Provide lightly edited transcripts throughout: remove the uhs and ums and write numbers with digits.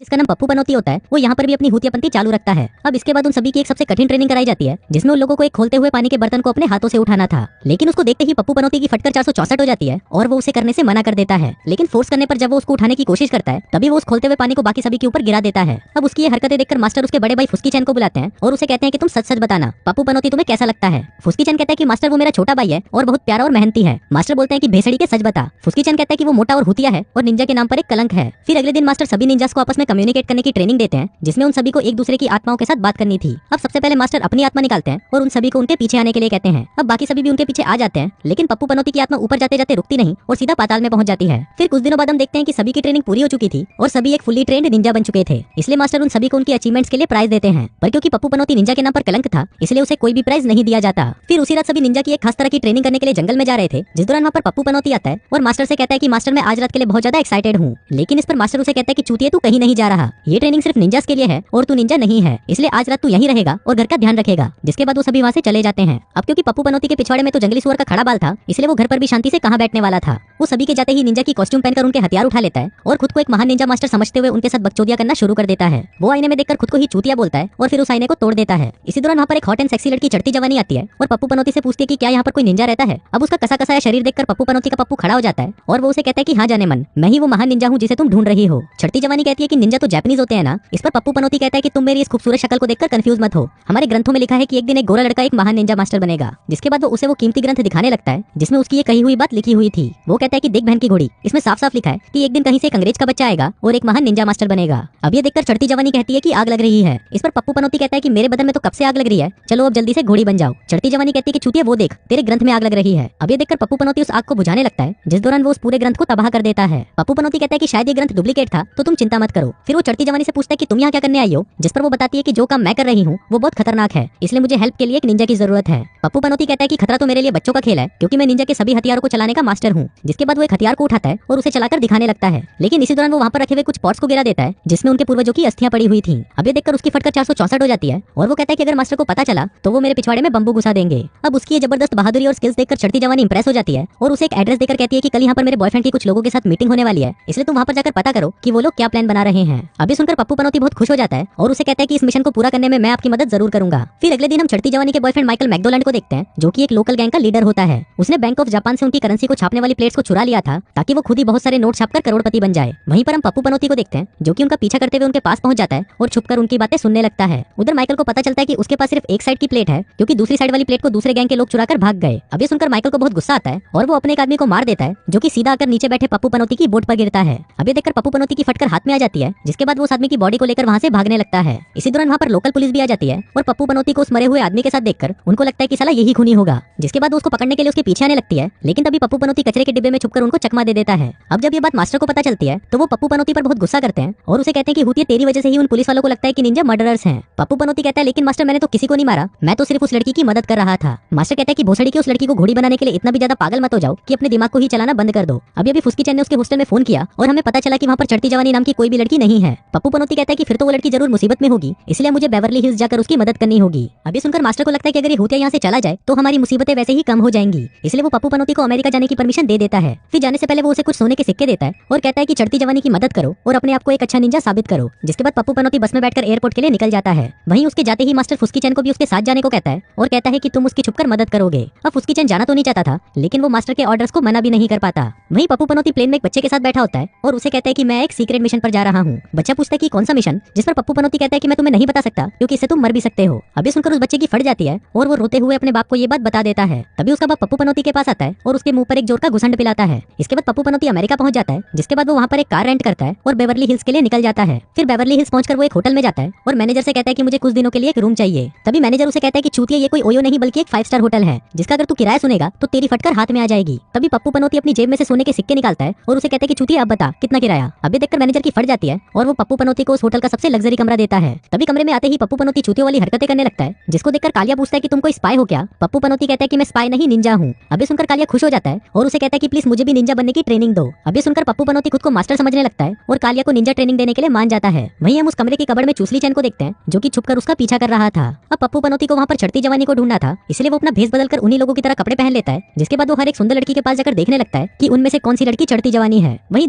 जिसका नाम पप्पू पनौती होता है, वो यहाँ पर भी अपनी हुतियापंती चालू रखता है। अब इसके बाद उन सभी की एक सबसे कठिन ट्रेनिंग कराई जाती है, जिसमें उन लोगों को एक खोलते हुए पानी के बर्तन को अपने हाथों से उठाना था। लेकिन उसको देखते ही पप्पू पनौती की फटकर 464 हो जाती है और वो उसे करने से मना कर देता है। लेकिन फोर्स करने पर जब वो उसको उठाने की कोशिश करता है, तभी वो उस खोलते हुए पानी को बाकी सभी के ऊपर गिरा देता है। अब उसकी ये हरकतें देखकर मास्टर उसके बड़े भाई फुस्की चैन को बुलाते हैं और उसे कहते हैं कि तुम सच सच बताना, पप्पू पनौती तुम्हें कैसा लगता है। फुस्की चैन कहता है कि मास्टर वो मेरा छोटा भाई है और बहुत प्यारा और मेहनती है। मास्टर बोलते हैं कि भेसड़ी के सच बता। फुस्की चैन कहता है कि वो मोटा और हुतिया है और निंजा के नाम पर एक कलंक है। फिर अगले दिन मास्टर सभी निंजास को आपस में कम्युनिकेट करने की ट्रेनिंग देते हैं, जिसमें उन सभी को एक दूसरे की आत्माओं के साथ बात करनी थी। अब सबसे पहले मास्टर अपनी आत्मा निकालते हैं और उन सभी को उनके पीछे आने के लिए कहते हैं। अब बाकी सभी भी उनके पीछे आ जाते हैं, लेकिन पप्पू पनौती की आत्मा ऊपर जाते जाते रुकती नहीं और सीधा पाताल में पहुंच जाती है। फिर कुछ दिनों बाद हम देखते हैं कि सभी की ट्रेनिंग पूरी हो चुकी थी और सभी एक फुल्ली ट्रेंड निंजा बन चुके थे। इसलिए मास्टर उन सभी को उनकी अचीवमेंट्स के लिए प्राइज देते हैं, पर क्योंकि पप्पू पनौती निंजा के नाम पर कलंक था, इसलिए उसे कोई भी प्राइज नहीं दिया जाता। फिर उसी रात सभी निंजा की एक खास तरह की ट्रेनिंग करने के लिए जंगल में जा रहे थे, जिस दौरान वहाँ पर पप्पू पनौती आता है और मास्टर से कहता है कि मास्टर मैं आज रात के लिए बहुत ज्यादा एक्साइटेड हूँ। लेकिन इस पर मास्टर उसे कहता है कि चूतिए तू कहीं नहीं जा रहा, ये ट्रेनिंग सिर्फ निंजास के लिए है और तू निंजा नहीं है, इसलिए आज रात तू यहीं रहेगा और घर का ध्यान रखेगा। जिसके बाद वो सभी वहाँ से चले जाते हैं। अब क्योंकि पप्पू पनौती के पिछवाड़े में तो जंगली सुअर का खड़ा बाल था, इसलिए वो घर पर भी शांति से कहाँ बैठने वाला था। वो सभी के जाते ही निंजा की कॉस्ट्यूम पहनकर उनके हथियार उठा लेता है और खुद को एक महान निंजा मास्टर समझते हुए उनके साथ बकचोदियां करना शुरू कर देता है। वो आईने में देखकर खुद को ही चूतिया बोलता है और फिर उस आईने को तोड़ देता है। इसी दौरान वहाँ पर एक हॉट एंड सेक्सी लड़की चढ़ती जवानी आती है और पप्पू पनौती से पूछती है कि क्या यहाँ पर कोई निंजा रहता है। अब उसका कसा कसाया शरीर देखकर पप्पू पनौती का पप्पू खड़ा हो जाता है और वो उसे कहता है कि हाँ जाने मन, मैं ही वो महान निंजा हूँ जिसे तुम ढूंढ रही हो। चढ़ती जवानी कहती है कि निंजा तो जापानीज होते हैं ना। इस पर पप्पू पनौती कहता है कि तुम मेरी इस खूबसूरत शक्ल को देखकर कंफ्यूज मत हो, हमारे ग्रंथों में लिखा है कि एक दिन एक गोरा लड़का एक महान निंजा मास्टर बनेगा। जिसके बाद वो उसे वो कीमती ग्रंथ दिखाने लगता है, जिसमें उसकी ये कही हुई बात लिखी हुई थी। वो कहता है कि देख बहन की घोड़ी, इसमें साफ साफ लिखा है कि एक दिन कहीं से एक अंग्रेज का बच्चा आएगा और एक महान निंजा मास्टर बनेगा। अब ये देखकर चढ़ती जवानी कहती है कि आग लग रही है। इस पर पप्पू पनौती कहता है कि मेरे बदन में तो कब से आग लग रही है, चलो अब जल्दी से घोड़ी बन जाओ। चढ़ती जवानी कहती है कि चूतिया वो देख, तेरे ग्रंथ में आग लग रही है। अब ये देखकर पप्पू पनौती उस आग को बुझाने लगता है, जिस दौरान वो उस पूरे ग्रंथ को तबाह कर देता है। पप्पू पनौती कहता है कि शायद ये ग्रंथ डुप्लीकेट था, तो तुम चिंता मत करो। फिर वो चढ़ती जवानी से पूछता है कि तुम यहाँ क्या करने आई हो, जिस पर वो बताती है कि जो काम मैं कर रही हूँ वो बहुत खतरनाक है, इसलिए मुझे हेल्प के लिए एक निंजा की जरूरत है। पप्पू पनौती कहता है कि खतरा तो मेरे लिए बच्चों का खेल है, क्योंकि मैं निंजा के सभी हथियारों को चलाने का मास्टर हूँ। जिसके बाद वो एक हथियार को उठाता है और उसे चलाकर दिखाने लगता है, लेकिन इसी दौरान वो वहाँ पर रखे हुए कुछ पॉट्स को गिरा देता है, जिसमें उनके पूर्वजों की अस्थियां पड़ी हुई थी। अब ये देखकर उसकी फटकर 464 हो जाती है और वो कहता है कि अगर मास्टर को पता चला तो वो मेरे पिछवाड़े में बम्बू घुसा देंगे। अब उसकी ये जबरदस्त बहादुरी और स्किल्स देखकर चढ़ती जवानी इंप्रेस हो जाती है और उसे एक एड्रेस देकर कहती है कि कल यहाँ पर मेरे बॉयफ्रेंड की कुछ लोगों के साथ मीटिंग होने वाली है, इसलिए तुम वहाँ पर जाकर पता करो कि वो लोग क्या प्लान बना रहे हैं। अभी सुनकर पप्पू पनौती बहुत खुश हो जाता है और उसे कहता है कि इस मिशन को पूरा करने में मैं आपकी मदद जरूर करूंगा। फिर अगले दिन हम चढ़ती जवानी के बॉयफ्रेंड माइकल मैकडोलैंड को देखते हैं, जो कि एक लोकल गैंग का लीडर होता है। उसने बैंक ऑफ जापान से उनकी करेंसी को छापने वाली प्लेट्स को चुरा लिया था, ताकि वो खुद ही बहुत सारे नोट छापकर करोड़पति बन जाए। वहीं पर हम पप्पू पनौती को देखते हैं, जो कि उनका पीछा करते हुए उनके पास पहुंच जाता है और छुपकर उनकी बातें सुनने लगता है। उधर माइकल को पता चलता है कि उसके पास सिर्फ एक साइड की प्लेट है, क्योंकि दूसरी साइड वाली प्लेट को दूसरे गैंग के लोग चुराकर भाग गए। अब ये सुनकर माइकल को बहुत गुस्सा आता है और वो अपने एक आदमी को मार देता है, जो कि सीधा आकर नीचे बैठे पप्पू पनौती की बोट पर गिरता है। अब ये देखकर पप्पू पनौती की फटकर हाथ में आ जाती है, जिसके बाद वो उस आदमी की बॉडी को लेकर वहाँ से भागने लगता है। इसी दौरान वहाँ पर लोकल पुलिस भी आ जाती है और पप्पू पनौती को उस मरे हुए आदमी के साथ देखकर उनको लगता है कि साला यही खूनी होगा। जिसके बाद वो उसको पकड़ने के लिए उसके पीछे आने लगती है, लेकिन तभी पप्पू पनौती कचरे के डिब्बे में छुपकर उनको चकमा दे देता है। अब जब ये बात मास्टर को पता चलती है तो वो पप्पू पनौती पर बहुत गुस्सा करते हैं और उसे कहते हैं कि हुतिया तेरी वजह से ही उन पुलिस वालों को लगता है कि निंजा मर्डरर्स हैं। पप्पू पनौती कहता है लेकिन मास्टर मैंने तो किसी को नहीं मारा, मैं तो सिर्फ उस लड़की की मदद कर रहा था। मास्टर कहता है कि भोसड़ी की उस लड़की को घोड़ी बनाने के लिए इतना भी ज्यादा पागल मत हो जाओ कि अपने दिमाग को ही चलाना बंद कर दो। अभी फुस्की चैन ने उसके हॉस्टल में फोन किया और हमें पता चला कि वहाँ पर चढ़ती जवानी नाम की कोई भी लड़की नहीं है। पप्पू पनौती कहता है कि फिर तो वो लड़की जरूर मुसीबत में होगी, इसलिए मुझे बेवर्ली हिल्स जाकर उसकी मदद करनी होगी। अभी सुनकर मास्टर को लगता है कि अगर ये हुतिया यहाँ से चला जाए तो हमारी मुसीबतें वैसे ही कम हो जाएंगी, इसलिए वो पप्पू पनौती को अमेरिका जाने की परमिशन दे देता है। फिर जाने से पहले वो उसे कुछ सोने के सिक्के देता है और कहता है कि चढ़ती जवानी की मदद करो और अपने आप को एक अच्छा निंजा साबित करो। जिसके बाद पप्पू पनौती बस में बैठकर एयरपोर्ट के लिए निकल जाता है। वहीं उसके जाते ही मास्टर फुस्की चैन को भी उसके साथ जाने को कहता है और कहता है कि तुम उसकी छुपकर मदद करोगे। अब फुस्की चैन जाना तो नहीं चाहता था, लेकिन वो मास्टर के ऑर्डर्स को मना भी नहीं कर पाता। वहीं पप्पू पनौती प्लेन में एक बच्चे के साथ बैठा होता है और उसे कहता है कि मैं एक सीक्रेट मिशन पर जा रहा हूँ। बच्चा पूछता है कि कौन सा मिशन, जिस पर पप्पू पनौती कहता है कि मैं तुम्हें नहीं बता सकता क्योंकि इससे तुम मर भी सकते हो। अभी सुनकर उस बच्चे की फट जाती है और वो रोते हुए अपने बाप को ये बात बता देता है। तभी उसका बाप पप्पू पनौती के पास आता है और उसके मुंह पर एक जोर का घुसंड पिलाता है। इसके बाद पप्पू पनौती अमेरिका पहुंच जाता है, जिसके बाद वो वहाँ पर एक कार रेंट करता है और बेवर्ली हिल्स के लिए निकल जाता है। फिर बेवर्ली हिल्स पहुंचकर वो एक होटल में जाता है और मैनेजर से कहता है कि मुझे कुछ दिनों के लिए एक रूम चाहिए। तभी मैनेजर उसे कहता है कि चूतिया ये कोई ओयो नहीं बल्कि एक 5 स्टार होटल है, जिसका अगर तू किराया सुनेगा तो तेरी फटकर हाथ में आ जाएगी। तभी पप्पू पनौती अपनी जेब में से सोने के सिक्के निकालता है और उसे कहता है कि चूतिया अब बता कितना किराया। अभी देखकर मैनेजर की फट जाती है और वो पप्पू पनौती को उस होटल का सबसे लग्जरी कमरा देता है। तभी कमरे में आते ही पप्पू पनौती चूतियों वाली हरकतें करने लगता है, जिसको देखकर कालिया पूछता है कि तुम कोई स्पाई हो क्या। पप्पू पनौती कहता है कि मैं स्पाई नहीं निंजा हूँ। अभी सुनकर कालिया खुश हो जाता है और उसे कहता है कि प्लीज प्लीज मुझे भी निंजा बनने की ट्रेनिंग दो। अब ये सुनकर पप्पू पनौती खुद को मास्टर समझने लगता है और कालिया को निंजा ट्रेनिंग देने के लिए मान जाता है। वहीं हम उस कमरे की कबड़ में चूसली चैन को देखते हैं जो कि छुपकर उसका पीछा कर रहा था। अब पप्पू पनौती को वहाँ पर चढ़ती जवानी को ढूंढना था, इसलिए वो अपना भेष बदलकर उन्हीं लोगों की तरह कपड़े पहन लेता है। जिसके बाद वो हर एक सुंदर लड़की के पास जाकर देखने लगता है कि उनमें से कौन सी लड़की चढ़ती जवानी है। वहीं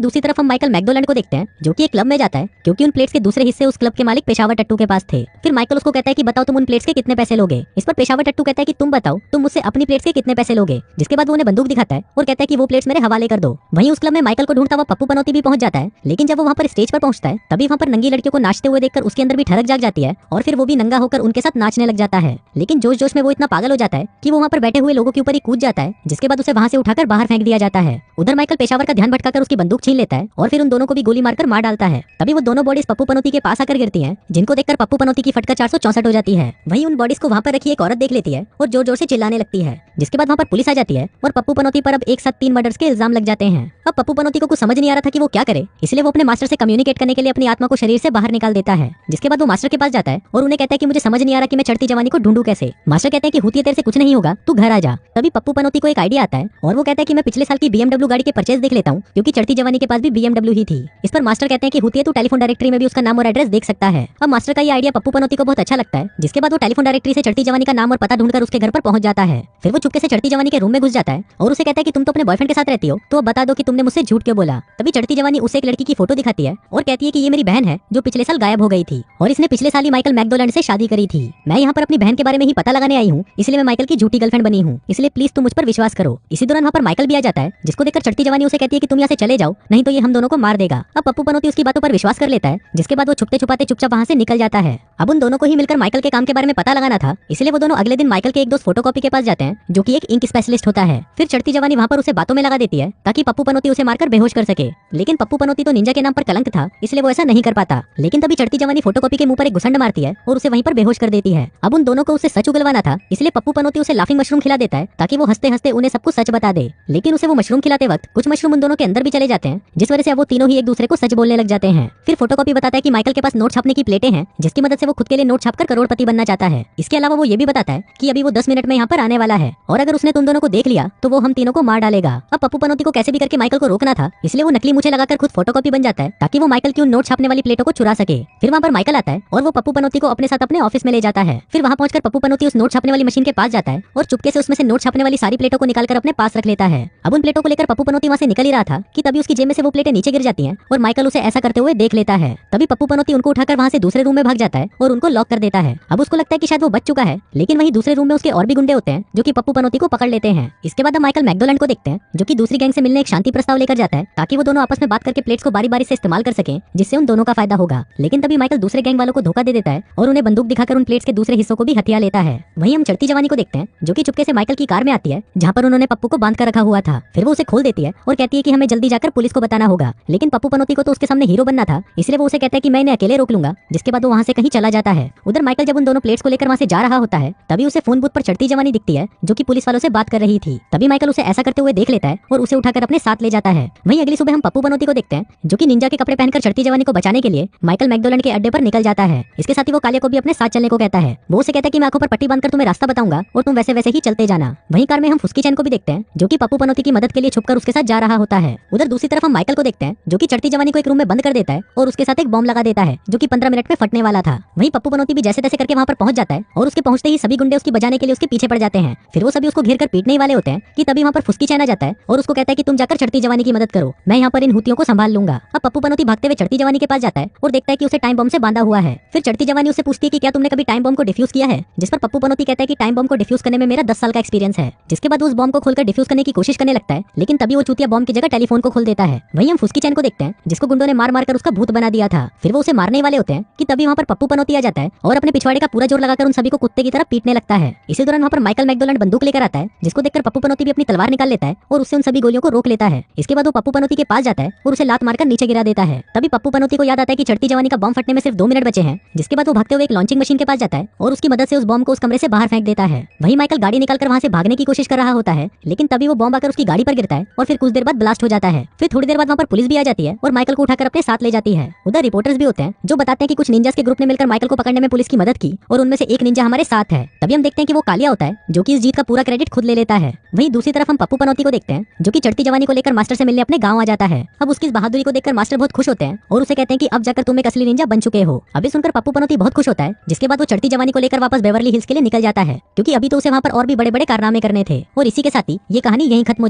दूसरी तरफ हम माइकल मैकडोनाल्ड को देखते हैं जो कि एक क्लब में जाता है क्योंकि उन प्लेट्स के दूसरे हिस्से उस क्लब के मालिक पेशावर टट्टू के पास थे। फिर माइकल उसको कहता है कि बताओ तुम उन प्लेट्स के कितने पैसे लोगे। इस पर पेशावर टट्टू कहता है कि तुम बताओ तुम मुझसे अपनी प्लेट्स के कितने पैसे लोगे। जिसके बाद वो उन्हें बंदूक दिखाता है और कहता है कि वो प्लेट्स मेरे हवाले कर दो। वहीं उस क्लब में माइकल को ढूंढता हुआ पप्पू पनौती भी पहुंच जाता है, लेकिन जब वो वहाँ पर स्टेज पर पहुंचता है तभी वहाँ पर नंगी लड़कियों को नाचते हुए देखकर उसके अंदर भी ठरक जाग जाती है और फिर वो भी नंगा होकर उनके साथ नाचने लग जाता है। लेकिन जोश जोश में वो इतना पागल हो जाता है कि वो वहाँ पर बैठे हुए लोगों के ऊपर ही कूद जाता है, जिसके बाद उसे वहाँ से उठाकर बाहर फेंक दिया जाता है। उधर माइकल पेशावर का ध्यान भटकाकर उसकी बंदूक छीन लेता है और फिर उन दोनों को भी गोली मारकर मार डालता है। तभी वो दोनों बॉडीज पप्पू पनौती के पास आकर गिरती हैं, जिनको देखकर पप्पू पनौती की फटकर 464 हो जाती है। वहीं उन बॉडीज को वहाँ पर रखी एक औरत देख लेती है और जोर जोर से चिल्लाने लगती है। जिसके बाद वहाँ पर पुलिस आ जाती है और पप्पू पनौती पर अब एक साथ 3 मर्डर्स के इल्जाम लग जाते हैं। अब पप्पू पनौती को कुछ समझ नहीं आ रहा था कि वो क्या करे, इसलिए वो अपने मास्टर से कम्युनिकेट करने के लिए अपनी आत्मा को शरीर से बाहर निकाल देता है। जिसके बाद वो मास्टर के पास जाता है और उन्हें कहता है कि मुझे समझ नहीं आ रहा कि मैं चढ़ती जवानी को ढूंढूं कैसे। मास्टर कहते हैं कि हुतिया तेरे से कुछ नहीं होगा, तू घर आ जा। तभी पप्पू पनौती को एक आइडिया आता है और वो कहता है कि मैं पिछले साल की BMW गाड़ी के परचेज देख लेता हूँ क्योंकि चढ़ती जवानी के पास भी BMW ही थी। इस पर मास्टर कहते हैं कि हुतिया तू टेलीफोन डायरेक्टरी में भी उसका नाम और एड्रेस देख सकता है। अब मास्टर का ये आइडिया पप्पू पनौती को बहुत अच्छा लगता है, जिसके बाद वो टेलीफोन डायरेक्टरी से चढ़ती जवानी का नाम और पता ढूंढकर उसके घर पर पहुंच जाता है। फिर वो चुपके से चढ़ती जवानी के रूम में घुस जाता है और उसे कहता है कि तुम तो अपने बॉयफ्रेंड के साथ रहती हो, तो अब बता दो कि तुमने मुझसे झूठ क्यों बोला। तभी चढ़ती जवानी उसे एक लड़की की फोटो दिखाती है और कहती है कि ये मेरी बहन है जो पिछले साल गायब हो गई थी और इसने पिछले साल ही माइकल मैकडोनाल्ड से शादी करी थी। मैं यहाँ पर अपनी बहन के बारे में ही पता लगाने आई हूँ, इसलिए मैं माइकल की झूठी गर्लफ्रेंड बनी हूँ, इसलिए प्लीज तुम मुझ पर विश्वास करो। इसी दौरान वहाँ पर माइकल भी आ जाता है, जिसको देखकर चढ़ती जवानी उसे कहती है कि तुम यहाँ से चले जाओ, नहीं तो ये हम दोनों को मार देगा। अब पप्पू पनौती उसकी बातों पर विश्वास कर लेता है, जिसके बाद वो छुपते छुपाते चुपचाप वहाँ से निकल जाता है। अब उन दोनों को ही मिलकर माइकल के काम के बारे में पता लगाना था, इसलिए वो दोनों अगले दिन माइकल के एक दोस्त फोटोकॉपी के पास जाते हैं जो कि एक इंक स्पेशलिस्ट होता है। फिर चढ़ती जवानी वहाँ पर उसे बातों में लगा देती है ताकि पप्पू पनौती उसे मारकर बेहोश कर सके, लेकिन पप्पू पनौती तो निंजा के नाम पर कलंक था, इसलिए वो ऐसा नहीं कर पाता। लेकिन तभी चढ़ती जवानी फोटोकॉपी के मुंह पर एक घुसंड मारती है और उसे वहीं पर बेहोश कर देती है। अब उन दोनों को उसे सच उगलवाना था, इसलिए पप्पू पनौती उसे लाफिंग मशरूम खिला देता है ताकि वो हंसते हंसते उन्हें सब कुछ सच बता दे। लेकिन उसे वो मशरूम खिलाते वक्त कुछ मशरूम उन दोनों के अंदर भी चले जाते हैं, जिस वजह से वो तीनों ही एक दूसरे को सच बोलने लग जाते हैं। फिर फोटोकॉपी बताता है कि माइकल के पास नोट छापने की प्लेटें हैं, जिसकी मदद से वो खुद के लिए नोट छापकर करोड़पति बनना चाहता है। इसके अलावा वो ये भी बताता है कि अभी वो 10 मिनट में यहाँ पर आने वाला है और अगर उसने तुम दोनों को देख लिया तो वो हम तीनों को मार डालेगा। अब पप्पू पनौती को कैसे भी करके माइकल को रोकना था, इसलिए वो नकली मूछें लगाकर खुद फोटोकॉपी बन जाता है ताकि वो माइकल की उन नोट छापने वाली प्लेटों को चुरा सके। फिर वहाँ पर माइकल आता है और वो पप्पू पनौती को अपने साथ अपने ऑफिस में ले जाता है। फिर वहाँ पहुंचकर पप्पू पनौती उस नोट छापने वाली मशीन के पास जाता है और चुपके से उसमें से नोट छापने वाली सारी प्लेटों को निकालकर अपने पास रख लेता है। अब उन प्लेटों को लेकर पप्पू पनौती वहाँ से निकल ही रहा था कि तभी उसकी जेब में से वो प्लेटें नीचे गिर जाती हैं और माइकल उसे ऐसा करते हुए देख लेता है। तभी पप्पू पनौती उनको उठाकर वहाँ से दूसरे रूम में भाग जाता है और उनको लॉक कर देता है। अब उसको लगता है कि शायद वो बच चुका है, लेकिन वहीं दूसरे रूम में उसके और भी गुंडे होते हैं जो कि पप्पू पनौती को पकड़ लेते हैं। इसके बाद हम माइकल मैकडोनाल्ड को देखते हैं जो कि दूसरी गैंग से मिलने एक शांति प्रस्ताव लेकर जाता है ताकि वो दोनों आपस में बात करके प्लेट्स को बारी बारी से इस्तेमाल कर सकें, जिससे उन दोनों का फायदा होगा। लेकिन तभी माइकल दूसरे गैंग वालों को धोखा दे देता है और उन्हें बंदूक दिखाकर उन प्लेट्स के दूसरे हिस्सों को भी हथिया लेता है। वहीं हम चढ़ती जवानी को देखते हैं जो कि चुपके से माइकल की कार में आती है जहाँ पर उन्होंने पप्पू को बांध कर रखा हुआ था। फिर वो उसे खोल देती है और कहती है कि हमें जल्दी जाकर पुलिस को बताना होगा, लेकिन पप्पू पनौती को तो उसके सामने हीरो बनना था, इसलिए वो उसे कहता है कि मैं इन्हें अकेले रोक लूंगा। जिसके बाद वो वहाँ से कहीं चला जाता है। उधर माइकल जब उन दोनों प्लेट्स को लेकर वहाँ से जा रहा होता है तभी उसे फोन बूथ पर चढ़ती जवानी दिखती है जो कि पुलिस वालों से बात कर रही थी। तभी माइकल उसे ऐसा करते हुए देख लेता है और उसे उठाकर अपने साथ ले जाता है। वहीं अगली सुबह हम पप्पू पनौती को देखते हैं जो कि निंजा के कपड़े पहनकर चढ़ती जवानी को बचाने के लिए माइकल मैकडोनाल्ड के अड्डे पर निकल जाता है। इसके साथ ही वो कालिया को भी अपने साथ चलने को कहता है। वो उसे कहता है कि मैं आंखों पर पट्टी बांधकर तुम्हें रास्ता बताऊंगा और तुम वैसे वैसे ही चलते जाना। वहीं कार में हम फुस्की चैन को भी देखते हैं जो कि पप्पू पनौती की मदद के लिए छुपकर उसके साथ जा रहा होता है। उधर दूसरी तरफ हम माइकल को देखते हैं जो कि चढ़ती जवानी को एक रूम में बंद कर देता है और उसके साथ एक बॉम्ब लगा देता है जो कि 15 मिनट में फटने वाला था। वहीं पप्पू पनौती भी जैसे तैसे करके वहाँ पर पहुंच जाता है और उसके पहुंचते ही सभी गुंडे उसकी बजाने के लिए उसके पीछे पड़ जाते हैं। फिर वो सभी उसको घेर कर पीटने ही वाले होते हैं कि तभी वहाँ पर फुस्की चैन आ जाता है और उसको कहता है कि तुम जाकर चढ़ती जवानी की मदद करो, मैं यहाँ पर इन हुतियों को संभाल लूंगा। अब पप्पू पनौती भागते हुए चढ़ती जवानी के पास जाता है और देखता है कि उसे टाइम बम से बांधा हुआ है। फिर चढ़ती जवानी उससे पूछती है कि क्या तुमने कभी टाइम बम को डिफ्यूज किया है, जिस पर पप्पू पनौती कहता है कि टाइम बम को डिफ्यूज करने में मेरा 10 साल का एक्सपीरियंस है। जिसके बाद उस बम को खोलकर डिफ्यूज करने की कोशिश करने लगता है, लेकिन तभी वो चूतिया बम की जगह टेलीफोन को खोल देता है। वहीं हम फुस्की चैन को देखते हैं जिसको गुंडों ने मार मार कर उसका भूत बना दिया था। फिर वो उसे मारने वाले होते हैं कि तभी वहाँ पर पप्पू पनौती आ जाता है और अपने पिछवाड़े का पूरा जोर लगाकर उन सभी को कुत्ते की तरह पीटने लगता है। इसी दौरान वहाँ पर माइकल मैकडोनाल्ड बंदूक लेकर आता है, जिसको देखकर पप्पू पनौती भी अपनी तलवार निकाल लेता है और उससे उन सभी गोलियों को रोक लेता है। इसके बाद वो पप्पू पनौती के पास जाता है और उसे लात मारकर नीचे गिरा देता है। तभी पप्पू पनौती को याद आता है कि चढ़ती जवानी का बम फटने में सिर्फ 2 मिनट बचे हैं। जिसके बाद वो भागते हुए एक लॉन्चिंग मशीन के पास जाता है और उसकी मदद से उस बम को उस कमरे से बाहर फेंक देता है। वहीं माइकल गाड़ी निकालकर वहाँ से भागने की कोशिश कर रहा होता है, लेकिन तभी वो बम आकर उसकी गाड़ी पर गिरता है और फिर कुछ देर बाद ब्लास्ट हो जाता है। फिर थोड़ी देर बाद वहाँ पर पुलिस भी आ जाती है और माइकल को उठाकर अपने साथ ले जाती है। उधर रिपोर्टर्स भी होते हैं जो बताते हैं कि कुछ निंजास के ग्रुप ने मिलकर माइकल को पकड़ने में पुलिस की मदद की और उनमें से एक निंजा हमारे साथ है। तभी हम देखते हैं कि वो कालिया होता है जो कि इस जीत का पूरा क्रेडिट खुद ले लेता है। वहीं दूसरी तरफ हम पप्पू पनौती को देखते हैं हैं, जो कि चढ़ती जवानी को लेकर मास्टर से मिलने अपने गांव आ जाता है। अब उसकी इस बहादुरी को देखकर मास्टर बहुत खुश होते हैं और उसे कहते हैं कि अब जाकर तुम एक असली निंजा बन चुके हो। अभी सुनकर पप्पू पनौती बहुत खुश होता है, जिसके बाद वो चढ़ती जवानी को लेकर वापस बेवर्ली हिल्स के लिए निकल जाता है, क्योंकि अभी तो उसे वहाँ पर और भी बड़े बड़े कारनामे करने थे। और इसी के साथ ही ये कहानी यहीं खत्म हो